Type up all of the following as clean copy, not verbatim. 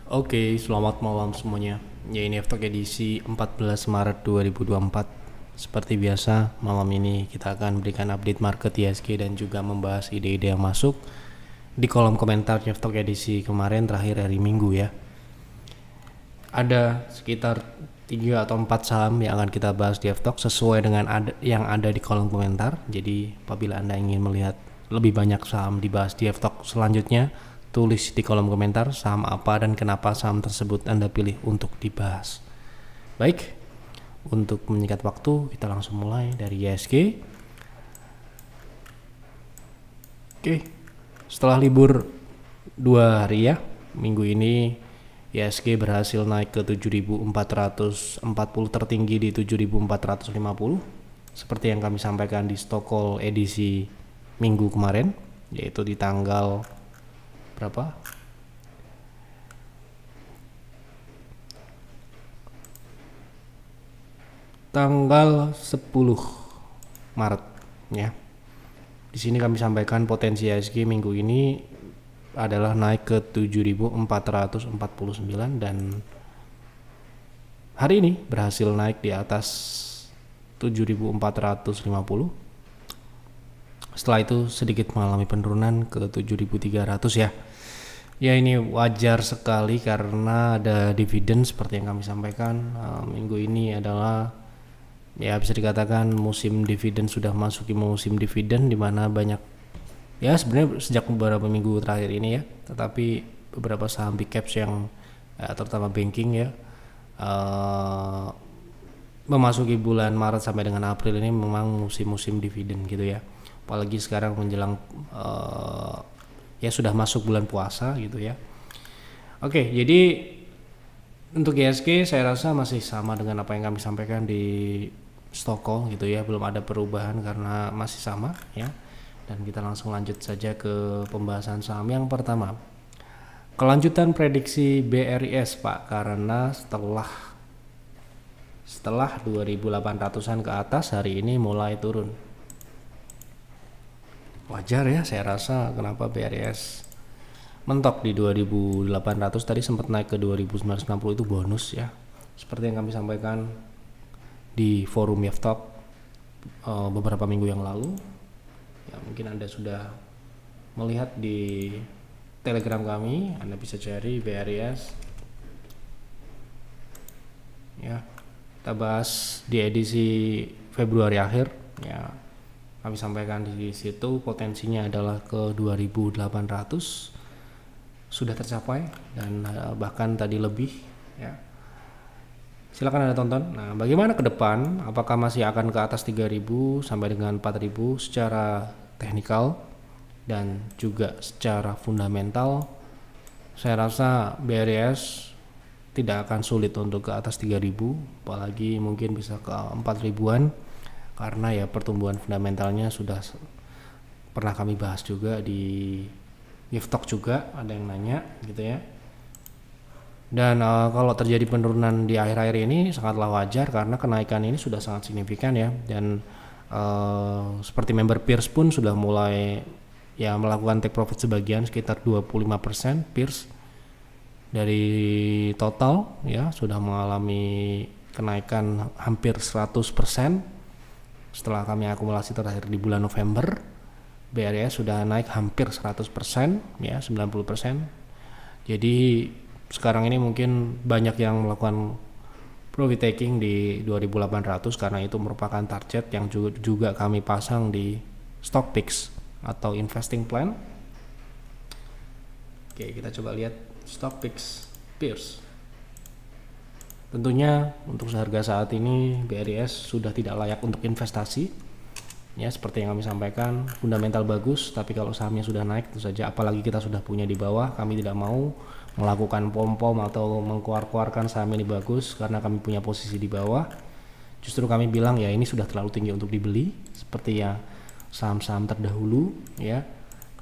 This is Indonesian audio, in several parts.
Oke, selamat malam semuanya. Ya, ini After edisi 14 Maret 2024. Seperti biasa, malam ini kita akan berikan update market ISG dan juga membahas ide-ide yang masuk di kolom komentar After edisi kemarin terakhir hari Minggu ya. Ada sekitar 3 atau 4 saham yang akan kita bahas di After sesuai dengan yang ada di kolom komentar. Jadi, apabila Anda ingin melihat lebih banyak saham dibahas di After selanjutnya, tulis di kolom komentar saham apa dan kenapa saham tersebut Anda pilih untuk dibahas. Baik, untuk menyingkat waktu kita langsung mulai dari ISG. Oke, setelah libur 2 hari ya, minggu ini ISG berhasil naik ke 7.440 tertinggi di 7.450 seperti yang kami sampaikan di Stockholm edisi minggu kemarin, yaitu di tanggal berapa? Tanggal 10 Maret ya. Di sini kami sampaikan potensi ISG minggu ini adalah naik ke 7.449 dan hari ini berhasil naik di atas 7.450. Setelah itu sedikit mengalami penurunan ke 7.300 ya. Ya, ini wajar sekali karena ada dividen seperti yang kami sampaikan. Minggu ini adalah ya bisa dikatakan musim dividen, sudah masuk ke musim dividen di mana banyak ya sebenarnya sejak beberapa minggu terakhir ini ya, tetapi beberapa saham big caps yang terutama banking ya memasuki bulan Maret sampai dengan April ini memang musim-musim dividen gitu ya. Apalagi sekarang menjelang ya sudah masuk bulan puasa gitu ya. Oke, jadi untuk ISG saya rasa masih sama dengan apa yang kami sampaikan di Stockholm gitu ya, belum ada perubahan karena masih sama ya. Dan kita langsung lanjut saja ke pembahasan saham yang pertama. Kelanjutan prediksi BRIS Pak, karena setelah 2.800-an ke atas hari ini mulai turun. Wajar ya, saya rasa kenapa BRIS mentok di 2.800, tadi sempat naik ke 2.960 itu bonus ya. Seperti yang kami sampaikan di forum Yaftalk beberapa minggu yang lalu. Ya, mungkin Anda sudah melihat di Telegram kami, Anda bisa cari BRIS. Ya, kita bahas di edisi Februari akhir ya. Kami sampaikan di situ potensinya adalah ke 2.800 sudah tercapai dan bahkan tadi lebih ya. Silakan Anda tonton. Nah, bagaimana ke depan? Apakah masih akan ke atas 3.000 sampai dengan 4.000 secara teknikal dan juga secara fundamental? Saya rasa BRIS tidak akan sulit untuk ke atas 3.000, apalagi mungkin bisa ke 4.000-an. Karena ya pertumbuhan fundamentalnya sudah pernah kami bahas juga di Yaftalk juga, ada yang nanya gitu ya. Dan kalau terjadi penurunan di akhir-akhir ini sangatlah wajar karena kenaikan ini sudah sangat signifikan ya. Dan seperti member peers pun sudah mulai ya melakukan take profit sebagian sekitar 25% peers dari total ya, sudah mengalami kenaikan hampir 100%. Setelah kami akumulasi terakhir di bulan November, BRIS sudah naik hampir 100% ya, 90%. Jadi sekarang ini mungkin banyak yang melakukan profit taking di 2.800 karena itu merupakan target yang juga kami pasang di stock picks atau investing plan. Oke, kita coba lihat stock picks peers. Tentunya untuk harga saat ini BRIS sudah tidak layak untuk investasi ya, seperti yang kami sampaikan fundamental bagus, tapi kalau sahamnya sudah naik tentu saja, apalagi kita sudah punya di bawah, kami tidak mau melakukan pom-pom atau mengkeluarkan saham ini bagus karena kami punya posisi di bawah. Justru kami bilang ya ini sudah terlalu tinggi untuk dibeli, seperti ya saham-saham terdahulu ya.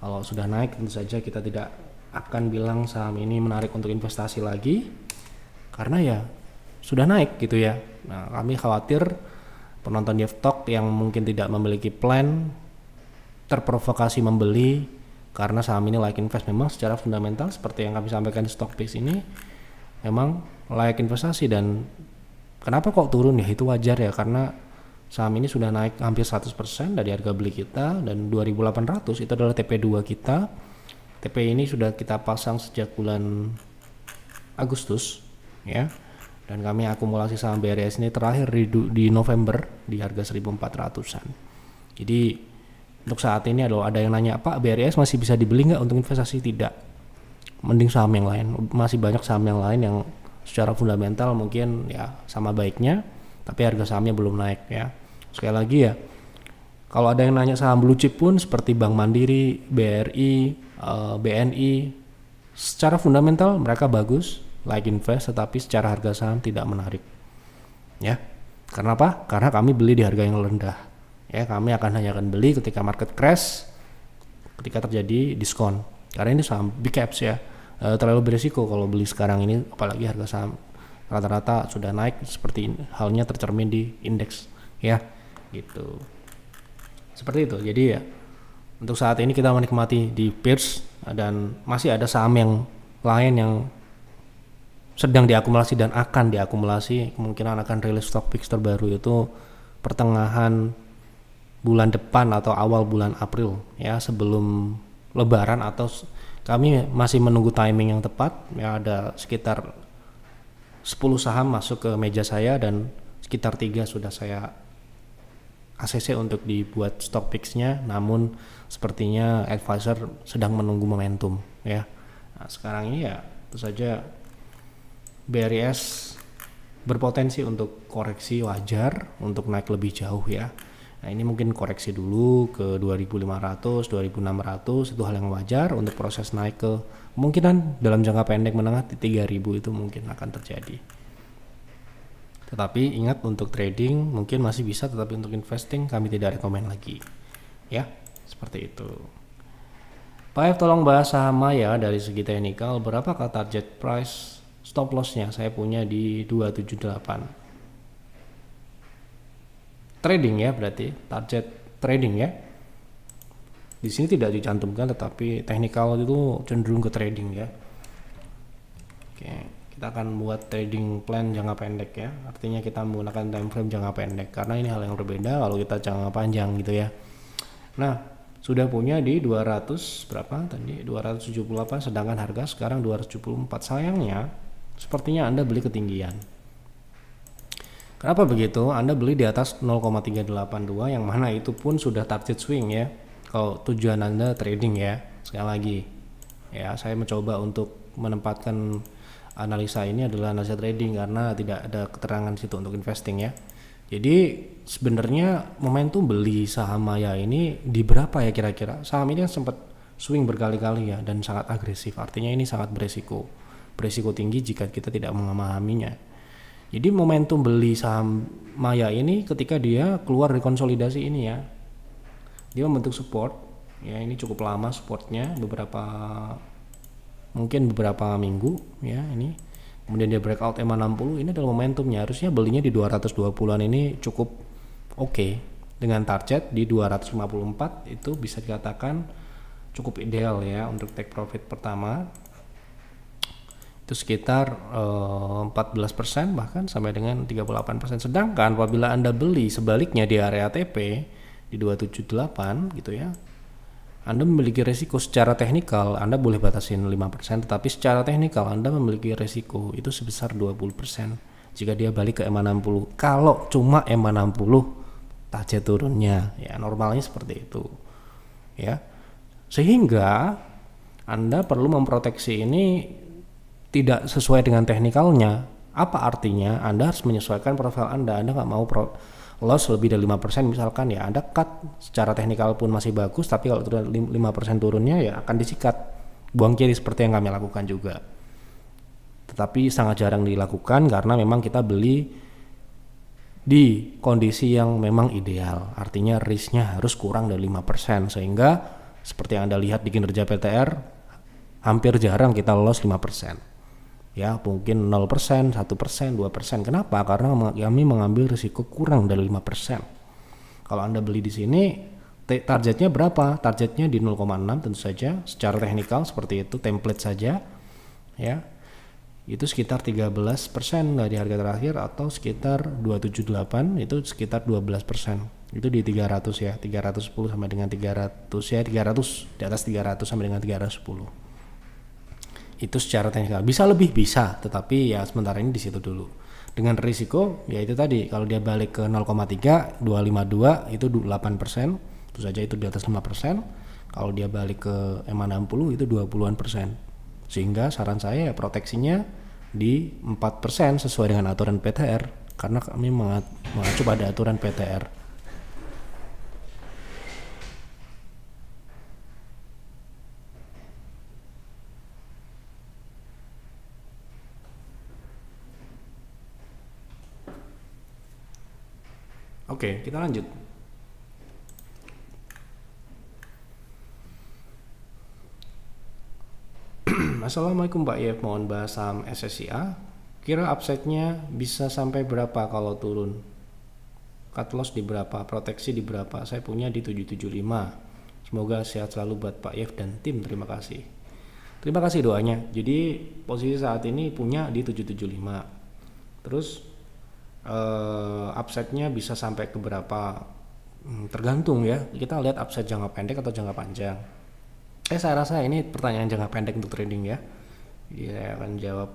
Kalau sudah naik tentu saja kita tidak akan bilang saham ini menarik untuk investasi lagi karena ya sudah naik gitu ya. Nah, kami khawatir penonton Yaftalk yang mungkin tidak memiliki plan terprovokasi membeli karena saham ini like invest. Memang secara fundamental seperti yang kami sampaikan di stock picks ini memang layak investasi. Dan kenapa kok turun ya, itu wajar ya, karena saham ini sudah naik hampir 100% dari harga beli kita, dan 2.800 itu adalah TP2 kita. TP ini sudah kita pasang sejak bulan Agustus ya, dan kami akumulasi saham BRIS ini terakhir di November di harga 1.400-an. Jadi untuk saat ini ada yang nanya, Pak, BRIS masih bisa dibeli nggak untuk investasi? Tidak, mending saham yang lain. Masih banyak saham yang lain yang secara fundamental mungkin ya sama baiknya, tapi harga sahamnya belum naik ya. Sekali lagi ya, kalau ada yang nanya saham blue chip pun seperti Bank Mandiri, BRI, BNI, secara fundamental mereka bagus, like invest, tetapi secara harga saham tidak menarik ya. Karena apa? Karena kami beli di harga yang rendah ya. Kami hanya akan beli ketika market crash, ketika terjadi diskon, karena ini saham big caps ya. Terlalu berisiko kalau beli sekarang ini, apalagi harga saham rata-rata sudah naik seperti ini, halnya tercermin di indeks ya gitu. Seperti itu. Jadi ya untuk saat ini kita menikmati di Peers, dan masih ada saham yang lain yang sedang diakumulasi dan akan diakumulasi, kemungkinan akan rilis stock picks terbaru itu pertengahan bulan depan atau awal bulan April ya, sebelum Lebaran, atau kami masih menunggu timing yang tepat ya. Ada sekitar 10 saham masuk ke meja saya, dan sekitar 3 sudah saya ACC untuk dibuat stock picks-nya, namun sepertinya advisor sedang menunggu momentum ya. Nah, sekarang ini ya tentu saja BRIS berpotensi untuk koreksi wajar untuk naik lebih jauh ya. Nah, ini mungkin koreksi dulu ke 2.500, 2.600, itu hal yang wajar untuk proses naik ke kemungkinan dalam jangka pendek menengah di 3.000 itu mungkin akan terjadi. Tetapi ingat, untuk trading mungkin masih bisa, tetapi untuk investing kami tidak rekomend lagi ya, seperti itu. Pak F, tolong bahas saham Maya dari segi teknikal, berapakah target price stop lossnya? Saya punya di 278. Trading ya, berarti target trading ya. Di sini tidak dicantumkan, tetapi teknikal itu cenderung ke trading ya. Oke, kita akan buat trading plan jangka pendek ya. Artinya kita menggunakan time frame jangka pendek, karena ini hal yang berbeda kalau kita jangka panjang gitu ya. Nah, sudah punya di 200 berapa tadi? 278, sedangkan harga sekarang 274. Sayangnya sepertinya Anda beli ketinggian. Kenapa begitu? Anda beli di atas 0,382, yang mana itu pun sudah target swing ya. Kalau tujuan Anda trading ya, sekali lagi ya, saya mencoba untuk menempatkan analisa ini adalah analisa trading, karena tidak ada keterangan situ untuk investing ya. Jadi sebenarnya momentum beli saham Maya ini di berapa ya kira-kira? Saham ini sempat swing berkali-kali ya, dan sangat agresif. Artinya ini sangat beresiko tinggi jika kita tidak memahaminya. Jadi momentum beli saham Maya ini ketika dia keluar dari konsolidasi ini ya, dia membentuk support ya, ini cukup lama supportnya, mungkin beberapa minggu ya ini. Kemudian dia breakout EMA 60, ini adalah momentumnya. Harusnya belinya di 220-an ini cukup oke. Dengan target di 254 itu bisa dikatakan cukup ideal ya untuk take profit pertama. Itu sekitar 14% bahkan sampai dengan 38%. Sedangkan apabila Anda beli sebaliknya di area TP di 278 gitu ya, Anda memiliki resiko secara teknikal. Anda boleh batasin 5%, tetapi secara teknikal Anda memiliki resiko itu sebesar 20% jika dia balik ke EMA 60. Kalau cuma EMA 60 target turunnya ya, normalnya seperti itu ya. Sehingga Anda perlu memproteksi ini tidak sesuai dengan teknikalnya. Apa artinya? Anda harus menyesuaikan profil Anda. Anda nggak mau loss lebih dari 5%, misalkan ya Anda cut secara teknikal pun masih bagus, tapi kalau 5% turunnya ya akan disikat, buang kiri seperti yang kami lakukan juga. Tetapi sangat jarang dilakukan karena memang kita beli di kondisi yang memang ideal. Artinya risknya harus kurang dari 5%, sehingga seperti yang Anda lihat di kinerja PTR hampir jarang kita loss 5%. Ya mungkin 0%, 1%, 2%. Kenapa? Karena kami mengambil risiko kurang dari 5%. Kalau Anda beli di sini, targetnya berapa? Targetnya di 0,6 tentu saja. Secara teknikal seperti itu, template saja. Ya. itu sekitar 13% dari harga terakhir, atau sekitar 278 itu sekitar 12%. Itu di 300 ya, 310 sampai dengan 300 ya, 300 di atas 300 sampai dengan 310. Itu secara teknikal. Bisa lebih bisa, tetapi ya sementara ini di situ dulu. Dengan risiko ya itu tadi, kalau dia balik ke 0,3 252 itu 8%, itu saja itu di atas 5%. Kalau dia balik ke MA60 itu 20-an%. Sehingga saran saya ya proteksinya di 4% sesuai dengan aturan PTR, karena kami mengacu pada aturan PTR. Oke, kita lanjut. Assalamualaikum Pak Yef, mohon bahas saham SSIA. Kira upside-nya bisa sampai berapa kalau turun? Cut loss di berapa? Proteksi di berapa? Saya punya di 775. Semoga sehat selalu buat Pak Yef dan tim. Terima kasih. Terima kasih doanya. Jadi posisi saat ini punya di 775. Terus upside-nya bisa sampai ke berapa? Tergantung ya. Kita lihat upside jangka pendek atau jangka panjang. Saya rasa ini pertanyaan jangka pendek untuk trading ya. Jadi saya akan jawab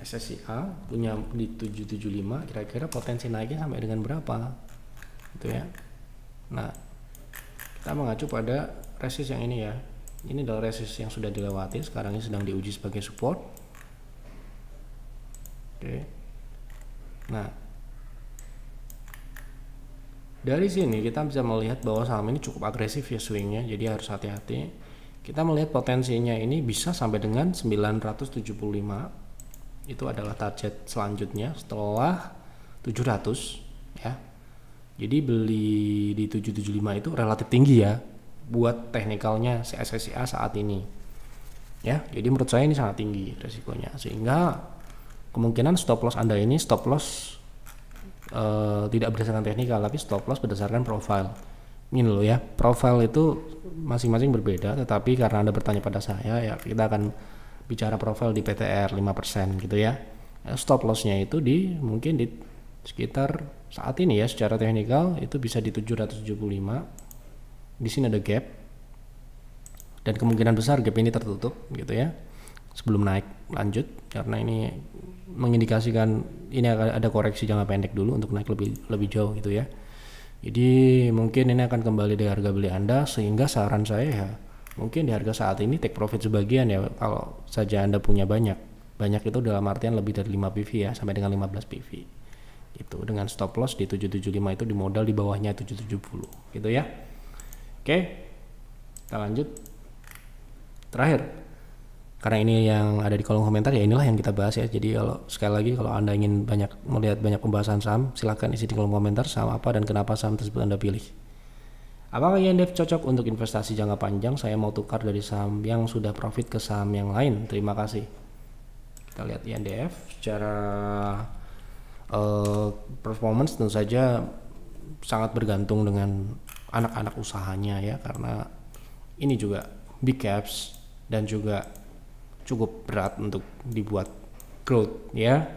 SSIA punya di 775, kira-kira potensi naiknya sampai dengan berapa gitu ya. Nah, kita mengacu pada resist yang ini ya. Ini adalah resist yang sudah dilewati, sekarang ini sedang diuji sebagai support. Oke. Nah, dari sini kita bisa melihat bahwa saham ini cukup agresif ya swingnya, jadi harus hati-hati. Kita melihat potensinya ini bisa sampai dengan 975. Itu adalah target selanjutnya setelah 700 ya. Jadi beli di 775 itu relatif tinggi ya buat teknikalnya SSIA saat ini. Ya, jadi menurut saya ini sangat tinggi resikonya, sehingga kemungkinan stop loss Anda ini stop loss tidak berdasarkan teknikal, tapi stop loss berdasarkan profile. Ini loh ya, profile itu masing-masing berbeda, tetapi karena Anda bertanya pada saya ya, kita akan bicara profile di PTR 5% gitu ya. Stop lossnya itu mungkin di sekitar saat ini ya, secara teknikal itu bisa di 775. Di sini ada gap, dan kemungkinan besar gap ini tertutup gitu ya sebelum naik lanjut, karena ini mengindikasikan ini ada koreksi jangka pendek dulu untuk naik lebih jauh gitu ya. Jadi mungkin ini akan kembali di harga beli Anda, sehingga saran saya ya mungkin di harga saat ini take profit sebagian ya, kalau saja Anda punya banyak itu dalam artian lebih dari 5 PV ya, sampai dengan 15 PV itu, dengan stop loss di 775 itu di modal di bawahnya 770 gitu ya. Oke, kita lanjut. Terakhir, karena ini yang ada di kolom komentar ya, inilah yang kita bahas ya. Jadi kalau sekali lagi, kalau Anda ingin melihat banyak pembahasan saham, silahkan isi di kolom komentar saham apa dan kenapa saham tersebut Anda pilih. Apakah INDF cocok untuk investasi jangka panjang? Saya mau tukar dari saham yang sudah profit ke saham yang lain. Terima kasih. Kita lihat INDF secara performance tentu saja sangat bergantung dengan anak-anak usahanya ya, karena ini juga big caps dan juga cukup berat untuk dibuat growth ya.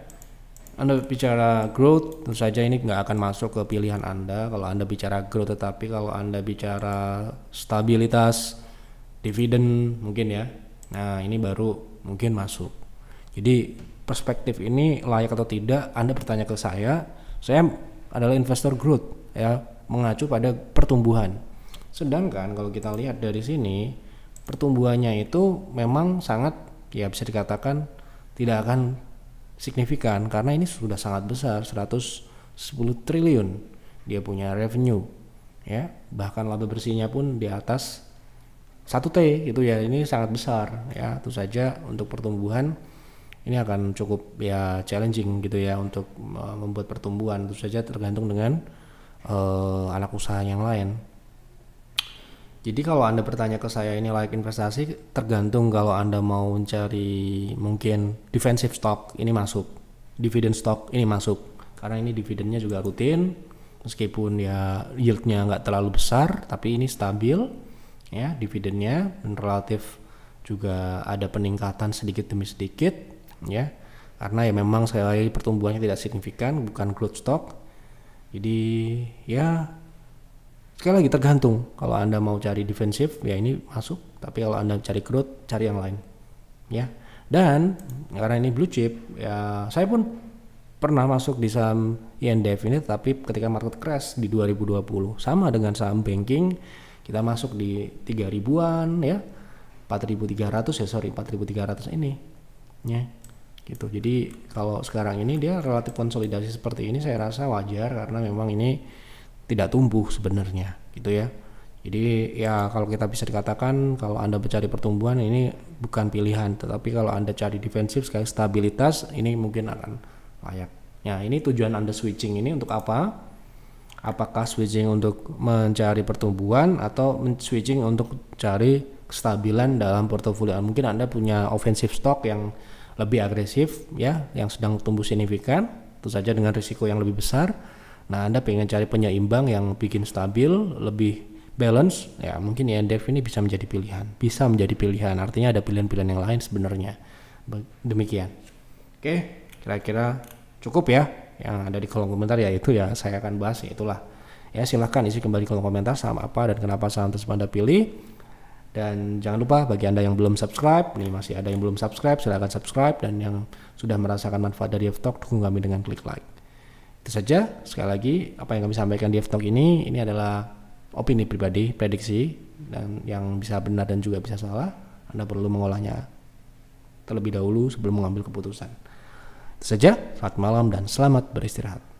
Anda bicara growth, tentu saja ini nggak akan masuk ke pilihan Anda kalau Anda bicara growth, tetapi kalau Anda bicara stabilitas, dividen mungkin ya, nah ini baru mungkin masuk. Jadi perspektif ini layak atau tidak, Anda bertanya ke saya adalah investor growth ya, mengacu pada pertumbuhan. Sedangkan kalau kita lihat dari sini, pertumbuhannya itu memang sangat ya bisa dikatakan tidak akan signifikan, karena ini sudah sangat besar, 110 triliun dia punya revenue ya, bahkan laba bersihnya pun di atas 1T gitu ya, ini sangat besar ya. Itu saja untuk pertumbuhan ini akan cukup ya challenging gitu ya untuk membuat pertumbuhan. Itu saja tergantung dengan anak usaha yang lain. Jadi kalau Anda bertanya ke saya ini layak investasi, tergantung. Kalau Anda mau mencari mungkin defensive stock, ini masuk. Dividend stock ini masuk, karena ini dividennya juga rutin, meskipun ya yieldnya nggak terlalu besar, tapi ini stabil ya dividennya, dan relatif juga ada peningkatan sedikit demi sedikit. ya, karena ya memang sekali lagi pertumbuhannya tidak signifikan, bukan growth stock. Jadi ya sekali lagi tergantung, kalau Anda mau cari defensif ya ini masuk, tapi kalau Anda cari growth cari yang lain ya. Dan karena ini blue chip ya, saya pun pernah masuk di saham INDF ini, tapi ketika market crash di 2020 sama dengan saham banking, kita masuk di 3000-an ya, 4.300 ya, 4.300 ini ya gitu. Jadi kalau sekarang ini dia relatif konsolidasi seperti ini, saya rasa wajar karena memang ini tidak tumbuh sebenarnya gitu ya. Jadi ya kalau kita bisa dikatakan kalau Anda mencari pertumbuhan ini bukan pilihan, tetapi kalau Anda cari defensif sekali stabilitas ini mungkin akan layak. Ya, ini tujuan Anda switching ini untuk apa? Apakah switching untuk mencari pertumbuhan atau switching untuk cari kestabilan dalam portofolio? Mungkin Anda punya offensive stock yang lebih agresif ya, yang sedang tumbuh signifikan, tentu saja dengan risiko yang lebih besar. Nah, Anda pengen cari penyeimbang yang bikin stabil, lebih balance, ya mungkin INDF ini bisa menjadi pilihan. Artinya ada pilihan-pilihan yang lain sebenarnya. Demikian. Oke, kira-kira cukup ya yang ada di kolom komentar, yaitu ya saya akan bahas, itulah ya, silahkan isi kembali kolom komentar saham apa dan kenapa saham tersebut Anda pilih. Dan jangan lupa bagi Anda yang belum subscribe, nih masih ada yang belum subscribe, silahkan subscribe, dan yang sudah merasakan manfaat dari F-Talk dukung kami dengan klik like. Itu saja, sekali lagi apa yang kami sampaikan di F-Talk ini adalah opini pribadi, prediksi, dan yang bisa benar dan juga bisa salah. Anda perlu mengolahnya terlebih dahulu sebelum mengambil keputusan. Itu saja, selamat malam dan selamat beristirahat.